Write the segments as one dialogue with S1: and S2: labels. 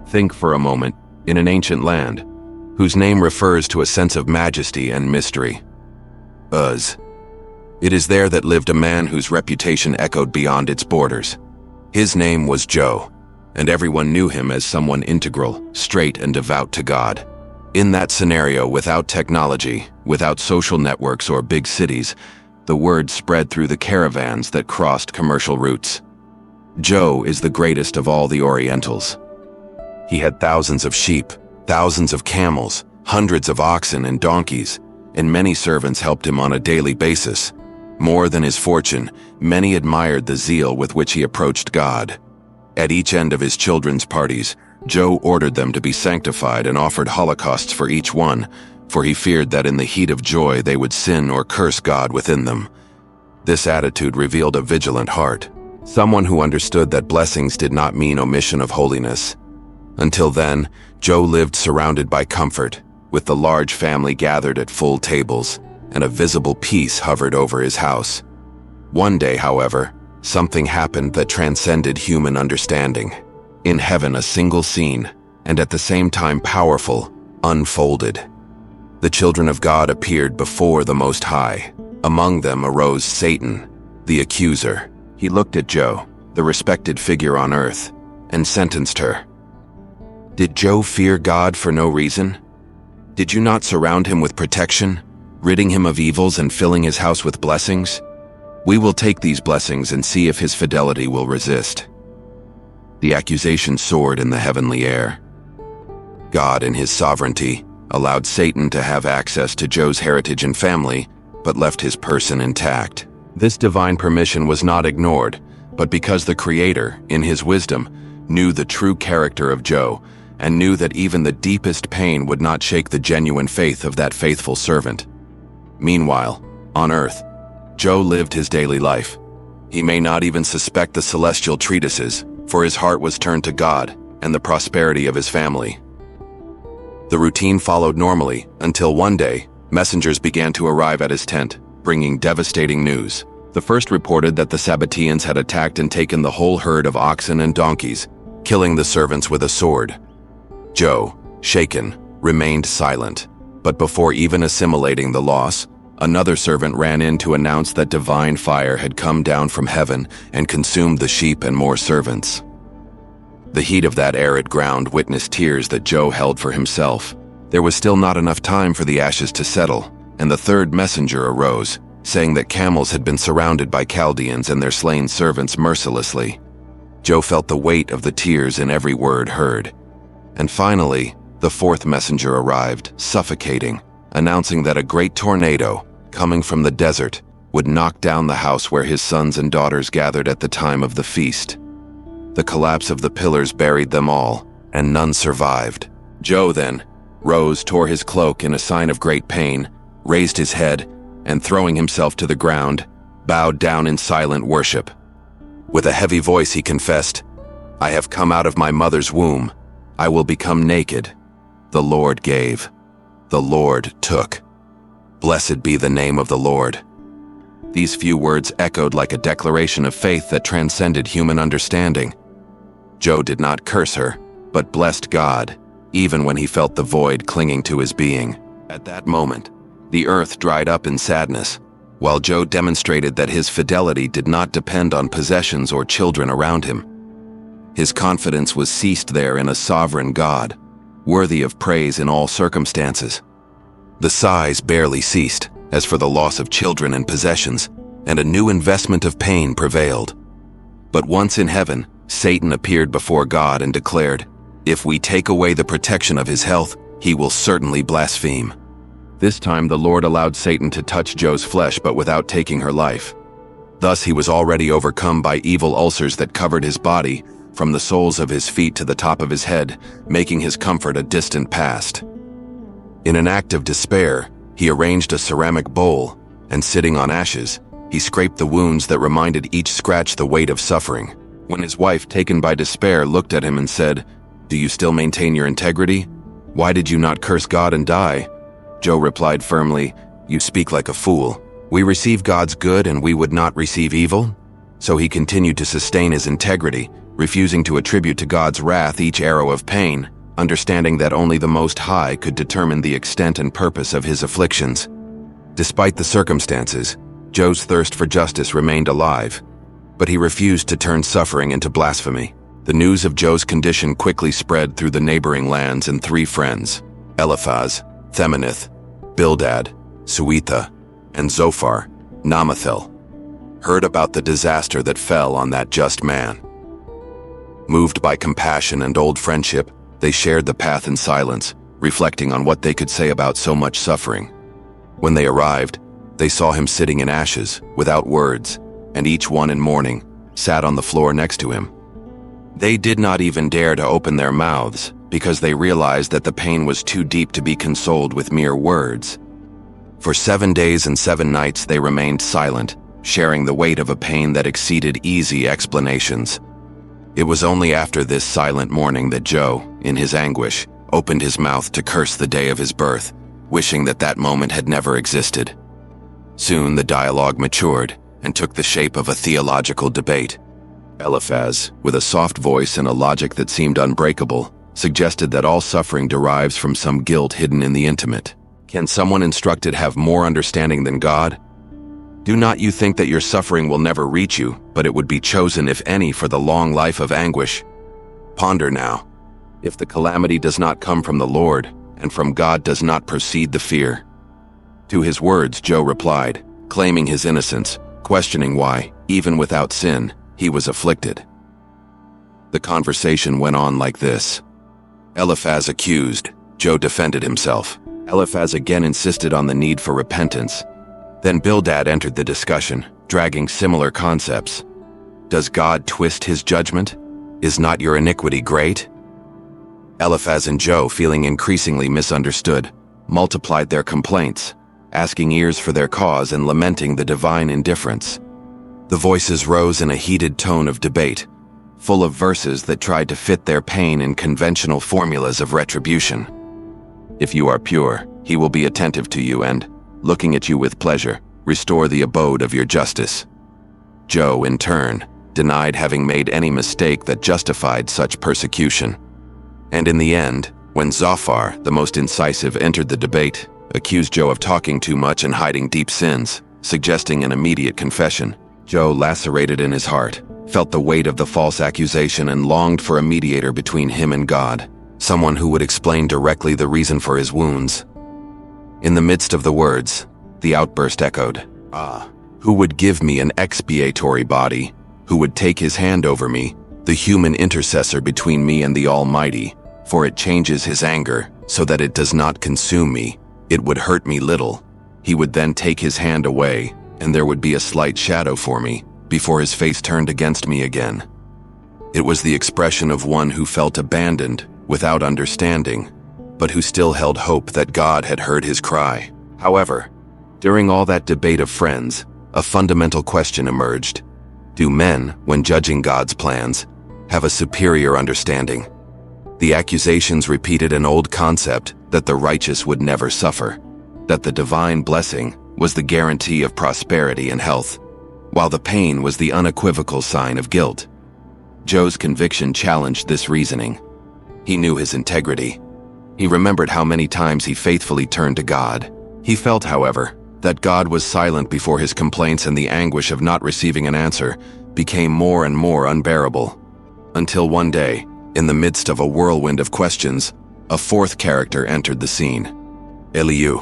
S1: Think for a moment, in an ancient land, whose name refers to a sense of majesty and mystery. Uz. It is there that lived a man whose reputation echoed beyond its borders. His name was Joe, and everyone knew him as someone integral, straight and devout to God. In that scenario, without technology, without social networks or big cities, the word spread through the caravans that crossed commercial routes. Joe is the greatest of all the Orientals. He had thousands of sheep, thousands of camels, hundreds of oxen and donkeys, and many servants helped him on a daily basis. More than his fortune, many admired the zeal with which he approached God. At each end of his children's parties, Joe ordered them to be sanctified and offered holocausts for each one, for he feared that in the heat of joy they would sin or curse God within them. This attitude revealed a vigilant heart, someone who understood that blessings did not mean omission of holiness. Until then, Joe lived surrounded by comfort, with the large family gathered at full tables, and a visible peace hovered over his house. One day, however, something happened that transcended human understanding. In heaven, a single scene, and at the same time powerful, unfolded. The children of God appeared before the Most High. Among them arose Satan, the accuser. He looked at Joe, the respected figure on earth, and sentenced her. Did Joe fear God for no reason? Did you not surround him with protection, ridding him of evils and filling his house with blessings? We will take these blessings and see if his fidelity will resist. The accusation soared in the heavenly air. God, in his sovereignty, allowed Satan to have access to Joe's heritage and family, but left his person intact. This divine permission was not ignored, but because the Creator, in his wisdom, knew the true character of Joe, and knew that even the deepest pain would not shake the genuine faith of that faithful servant. Meanwhile, on earth, Joe lived his daily life. He may not even suspect the celestial treatises, for his heart was turned to God and the prosperity of his family. The routine followed normally until one day, messengers began to arrive at his tent, bringing devastating news. The first reported that the Sabbateans had attacked and taken the whole herd of oxen and donkeys, killing the servants with a sword. Joe, shaken, remained silent, but before even assimilating the loss, another servant ran in to announce that divine fire had come down from heaven and consumed the sheep and more servants. The heat of that arid ground witnessed tears that Joe held for himself. There was still not enough time for the ashes to settle, and the third messenger arose, saying that camels had been surrounded by Chaldeans and their slain servants mercilessly. Joe felt the weight of the tears in every word heard. And finally, the fourth messenger arrived, suffocating, announcing that a great tornado, coming from the desert, would knock down the house where his sons and daughters gathered at the time of the feast. The collapse of the pillars buried them all, and none survived. Joe then rose, tore his cloak in a sign of great pain, raised his head, and throwing himself to the ground, bowed down in silent worship. With a heavy voice he confessed, "I have come out of my mother's womb. I will become naked. The Lord gave. The Lord took. Blessed be the name of the Lord." These few words echoed like a declaration of faith that transcended human understanding. Joe did not curse her, but blessed God, even when he felt the void clinging to his being. At that moment, the earth dried up in sadness, while Joe demonstrated that his fidelity did not depend on possessions or children around him. His confidence was ceased there in a sovereign God, worthy of praise in all circumstances. The sighs barely ceased, as for the loss of children and possessions, and a new investment of pain prevailed. But once in heaven, Satan appeared before God and declared, "If we take away the protection of his health, he will certainly blaspheme." This time the Lord allowed Satan to touch Joe's flesh, but without taking her life. Thus he was already overcome by evil ulcers that covered his body, from the soles of his feet to the top of his head, making his comfort a distant past. In an act of despair, he arranged a ceramic bowl, and sitting on ashes, he scraped the wounds that reminded each scratch the weight of suffering. When his wife, taken by despair, looked at him and said, "Do you still maintain your integrity? Why did you not curse God and die?" Joe replied firmly, "You speak like a fool. We receive God's good and we would not receive evil? So he continued to sustain his integrity, refusing to attribute to God's wrath each arrow of pain, understanding that only the Most High could determine the extent and purpose of his afflictions. Despite the circumstances, Joe's thirst for justice remained alive, but he refused to turn suffering into blasphemy. The news of Joe's condition quickly spread through the neighboring lands, and 3 friends, Eliphaz, Themanith, Bildad, Suitha, and Zophar, Namathil, heard about the disaster that fell on that just man. Moved by compassion and old friendship, they shared the path in silence, reflecting on what they could say about so much suffering. When they arrived, they saw him sitting in ashes, without words, and each one in mourning sat on the floor next to him. They did not even dare to open their mouths, because they realized that the pain was too deep to be consoled with mere words. For 7 days and 7 nights they remained silent, sharing the weight of a pain that exceeded easy explanations. It was only after this silent mourning that Joe, in his anguish, opened his mouth to curse the day of his birth, wishing that that moment had never existed. Soon the dialogue matured and took the shape of a theological debate. Eliphaz, with a soft voice and a logic that seemed unbreakable, suggested that all suffering derives from some guilt hidden in the intimate. Can someone instructed have more understanding than God? Do not you think that your suffering will never reach you, but it would be chosen, if any, for the long life of anguish? Ponder now. If the calamity does not come from the Lord, and from God does not proceed the fear. To his words Joe replied, claiming his innocence, questioning why, even without sin, he was afflicted. The conversation went on like this. Eliphaz accused, Joe defended himself. Eliphaz again insisted on the need for repentance. Then Bildad entered the discussion, dragging similar concepts. Does God twist his judgment? Is not your iniquity great? Eliphaz and Joe, feeling increasingly misunderstood, multiplied their complaints, asking ears for their cause and lamenting the divine indifference. The voices rose in a heated tone of debate, full of verses that tried to fit their pain in conventional formulas of retribution. If you are pure, he will be attentive to you and, looking at you with pleasure, restore the abode of your justice. Joe, in turn, denied having made any mistake that justified such persecution. And in the end, when Zophar, the most incisive, entered the debate, accused Joe of talking too much and hiding deep sins, suggesting an immediate confession, Joe, lacerated in his heart, felt the weight of the false accusation and longed for a mediator between him and God, someone who would explain directly the reason for his wounds. In the midst of the words, the outburst echoed, "Ah, who would give me an expiatory body? Who would take his hand over me, the human intercessor between me and the Almighty? For it changes his anger, so that it does not consume me. It would hurt me little. He would then take his hand away, and there would be a slight shadow for me, before his face turned against me again." It was the expression of one who felt abandoned, without understanding, but who still held hope that God had heard his cry. However, during all that debate of friends, a fundamental question emerged. Do men, when judging God's plans, have a superior understanding? The accusations repeated an old concept that the righteous would never suffer, that the divine blessing was the guarantee of prosperity and health, while the pain was the unequivocal sign of guilt. Joe's conviction challenged this reasoning. He knew his integrity. He remembered how many times he faithfully turned to God. He felt, however, that God was silent before his complaints, and the anguish of not receiving an answer became more and more unbearable. Until one day, in the midst of a whirlwind of questions, a fourth character entered the scene. Elihu,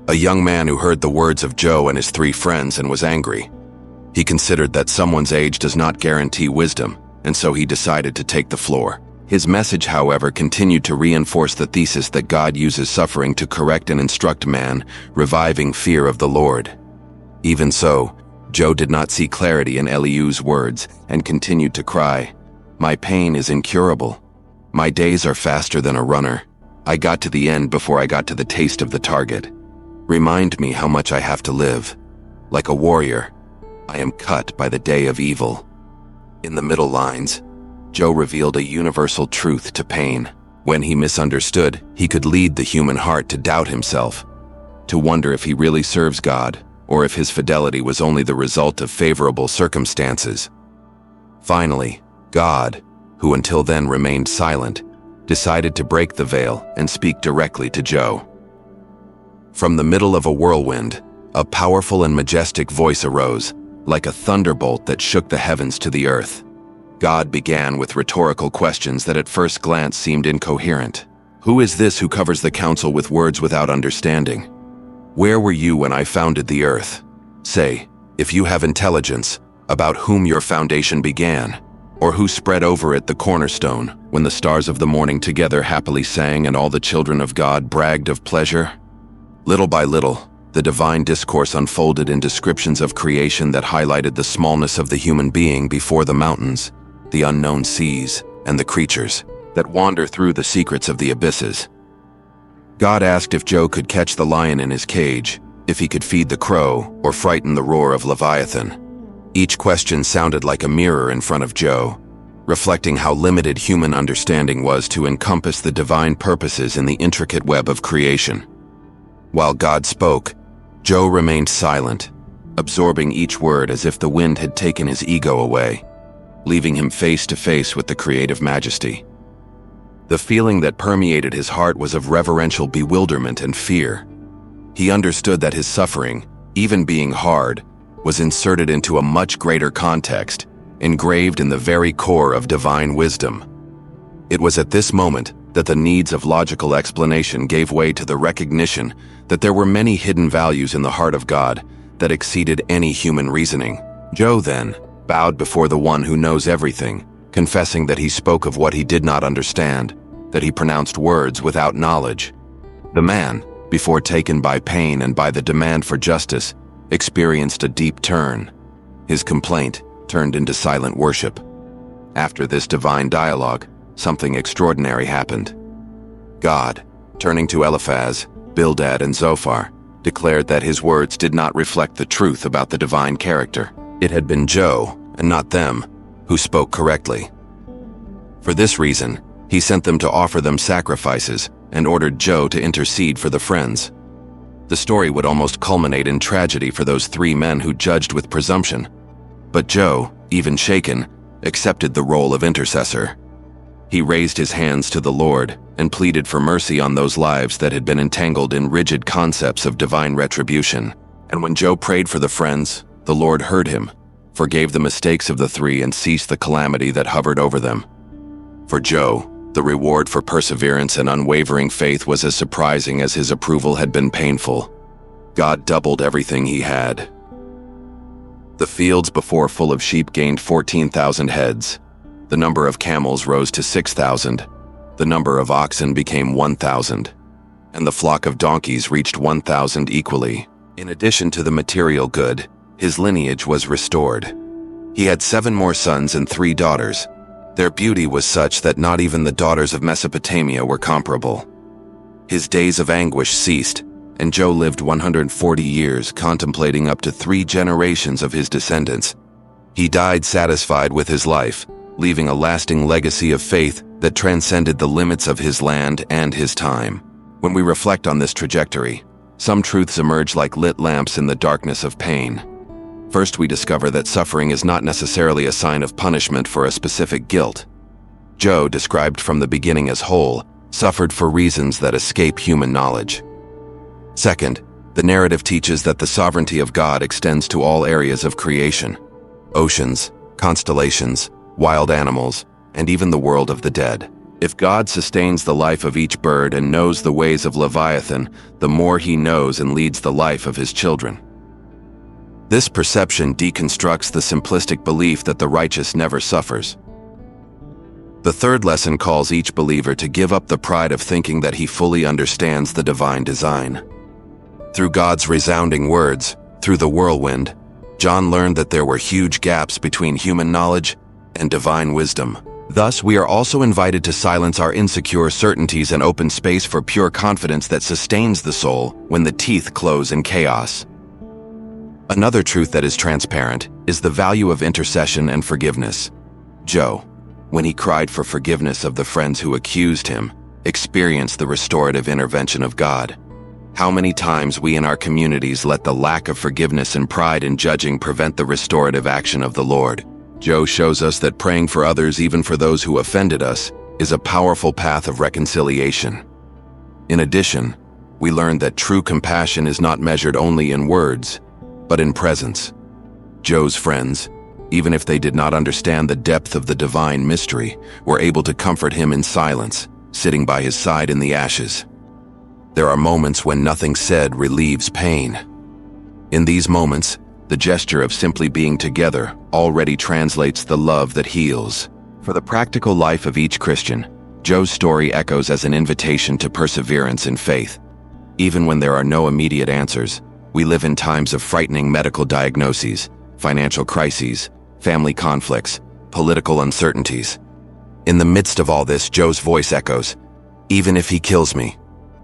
S1: a young man who heard the words of Joe and his 3 friends and was angry. He considered that someone's age does not guarantee wisdom, and so he decided to take the floor. His message, however, continued to reinforce the thesis that God uses suffering to correct and instruct man, reviving fear of the Lord. Even so, Joe did not see clarity in Elihu's words and continued to cry, "My pain is incurable. My days are faster than a runner. I got to the end before I got to the taste of the target. Remind me how much I have to live. Like a warrior, I am cut by the day of evil." In the middle lines, Joe revealed a universal truth to pain. When he misunderstood, he could lead the human heart to doubt himself, to wonder if he really serves God, or if his fidelity was only the result of favorable circumstances. Finally, God, who until then remained silent, decided to break the veil and speak directly to Joe. From the middle of a whirlwind, a powerful and majestic voice arose, like a thunderbolt that shook the heavens to the earth. God began with rhetorical questions that at first glance seemed incoherent. Who is this who covers the council with words without understanding? Where were you when I founded the earth? Say, if you have intelligence, about whom your foundation began, or who spread over it the cornerstone, when the stars of the morning together happily sang and all the children of God bragged of pleasure? Little by little, the divine discourse unfolded in descriptions of creation that highlighted the smallness of the human being before the mountains, the unknown seas, and the creatures that wander through the secrets of the abysses. God asked if Joe could catch the lion in his cage, if he could feed the crow, or frighten the roar of Leviathan. Each question sounded like a mirror in front of Joe, reflecting how limited human understanding was to encompass the divine purposes in the intricate web of creation. While God spoke, Joe remained silent, absorbing each word as if the wind had taken his ego away, leaving him face to face with the creative majesty. The feeling that permeated his heart was of reverential bewilderment and fear. He understood that his suffering, even being hard, was inserted into a much greater context, engraved in the very core of divine wisdom. It was at this moment that the needs of logical explanation gave way to the recognition that there were many hidden values in the heart of God that exceeded any human reasoning. Joe then bowed before the one who knows everything, confessing that he spoke of what he did not understand, that he pronounced words without knowledge. The man, before taken by pain and by the demand for justice, experienced a deep turn. His complaint turned into silent worship. After this divine dialogue, something extraordinary happened. God, turning to Eliphaz, Bildad, and Zophar, declared that his words did not reflect the truth about the divine character. It had been Joe, and not them, who spoke correctly. For this reason, he sent them to offer them sacrifices and ordered Joe to intercede for the friends. The story would almost culminate in tragedy for those three men who judged with presumption. But Joe, even shaken, accepted the role of intercessor. He raised his hands to the Lord and pleaded for mercy on those lives that had been entangled in rigid concepts of divine retribution. And when Joe prayed for the friends, the Lord heard him, forgave the mistakes of the three, and ceased the calamity that hovered over them. For Joe, the reward for perseverance and unwavering faith was as surprising as his approval had been painful. God doubled everything he had. The fields before full of sheep gained 14,000 heads. The number of camels rose to 6,000. The number of oxen became 1,000. And the flock of donkeys reached 1,000 equally. In addition to the material good, his lineage was restored. He had 7 more sons and 3 daughters. Their beauty was such that not even the daughters of Mesopotamia were comparable. His days of anguish ceased, and Joe lived 140 years, contemplating up to 3 generations of his descendants. He died satisfied with his life, leaving a lasting legacy of faith that transcended the limits of his land and his time. When we reflect on this trajectory, some truths emerge like lit lamps in the darkness of pain. First, we discover that suffering is not necessarily a sign of punishment for a specific guilt. Joe, described from the beginning as whole, suffered for reasons that escape human knowledge. Second, the narrative teaches that the sovereignty of God extends to all areas of creation: oceans, constellations, wild animals, and even the world of the dead. If God sustains the life of each bird and knows the ways of Leviathan, the more he knows and leads the life of his children. This perception deconstructs the simplistic belief that the righteous never suffers. The third lesson calls each believer to give up the pride of thinking that he fully understands the divine design. Through God's resounding words, through the whirlwind, John learned that there were huge gaps between human knowledge and divine wisdom. Thus, we are also invited to silence our insecure certainties and open space for pure confidence that sustains the soul when the teeth close in chaos. Another truth that is transparent is the value of intercession and forgiveness. Joe, when he cried for forgiveness of the friends who accused him, experienced the restorative intervention of God. How many times we in our communities let the lack of forgiveness and pride in judging prevent the restorative action of the Lord? Joe shows us that praying for others, even for those who offended us, is a powerful path of reconciliation. In addition, we learn that true compassion is not measured only in words, but in presence. Joe's friends, even if they did not understand the depth of the divine mystery, were able to comfort him in silence, sitting by his side in the ashes. There are moments when nothing said relieves pain. In these moments, the gesture of simply being together already translates the love that heals. For the practical life of each Christian, Joe's story echoes as an invitation to perseverance in faith. Even when there are no immediate answers, we live in times of frightening medical diagnoses, financial crises, family conflicts, political uncertainties. In the midst of all this, Joe's voice echoes, "Even if he kills me,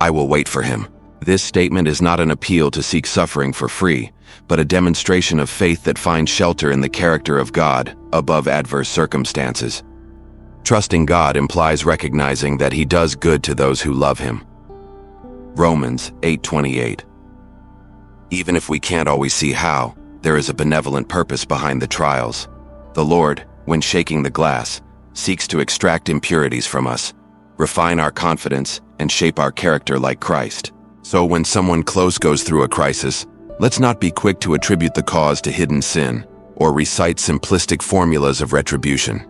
S1: I will wait for him." This statement is not an appeal to seek suffering for free, but a demonstration of faith that finds shelter in the character of God above adverse circumstances. Trusting God implies recognizing that He does good to those who love Him. Romans 8:28. Even if we can't always see how, there is a benevolent purpose behind the trials. The Lord, when shaking the glass, seeks to extract impurities from us, refine our confidence, and shape our character like Christ. So when someone close goes through a crisis, let's not be quick to attribute the cause to hidden sin or recite simplistic formulas of retribution.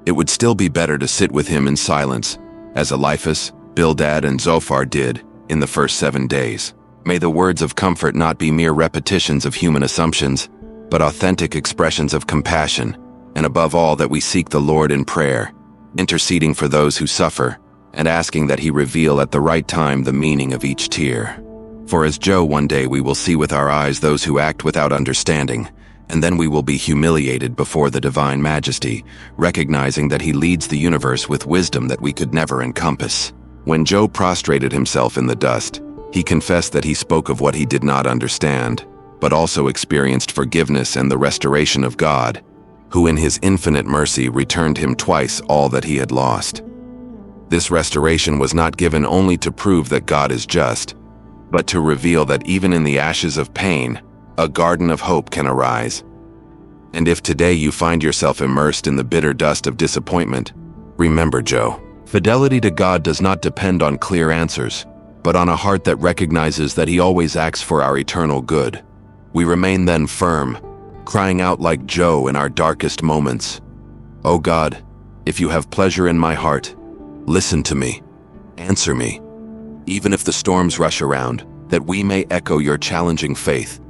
S1: It would still be better to sit with him in silence, as Eliphaz, Bildad, and Zophar did in the first 7 days. May the words of comfort not be mere repetitions of human assumptions, but authentic expressions of compassion, and above all that we seek the Lord in prayer, interceding for those who suffer, and asking that He reveal at the right time the meaning of each tear. For as Joe, one day we will see with our eyes those who act without understanding, and then we will be humiliated before the divine majesty, recognizing that He leads the universe with wisdom that we could never encompass. When Joe prostrated himself in the dust, he confessed that he spoke of what he did not understand, but also experienced forgiveness and the restoration of God, who in His infinite mercy returned him twice all that he had lost. This restoration was not given only to prove that God is just, but to reveal that even in the ashes of pain, a garden of hope can arise. And if today you find yourself immersed in the bitter dust of disappointment, remember Joe. Fidelity to God does not depend on clear answers, but on a heart that recognizes that He always acts for our eternal good. We remain then firm, crying out like Joe in our darkest moments, "O God, if you have pleasure in my heart, listen to me, answer me, even if the storms rush around, that we may echo your challenging faith.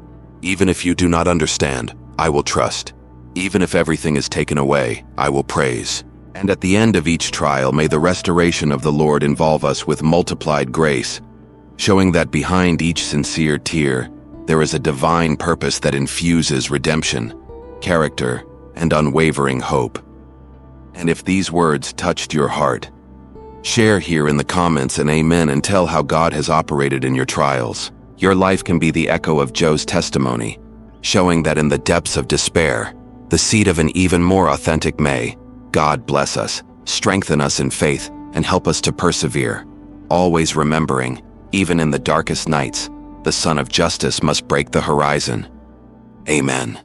S1: Even if you do not understand, I will trust. Even if everything is taken away, I will praise." And at the end of each trial, may the restoration of the Lord involve us with multiplied grace, showing that behind each sincere tear, there is a divine purpose that infuses redemption, character, and unwavering hope. And if these words touched your heart, share here in the comments an amen and tell how God has operated in your trials. Your life can be the echo of Joe's testimony, showing that in the depths of despair, the seed of an even more authentic may God bless us, strengthen us in faith, and help us to persevere, always remembering, even in the darkest nights, the Son of Justice must break the horizon. Amen.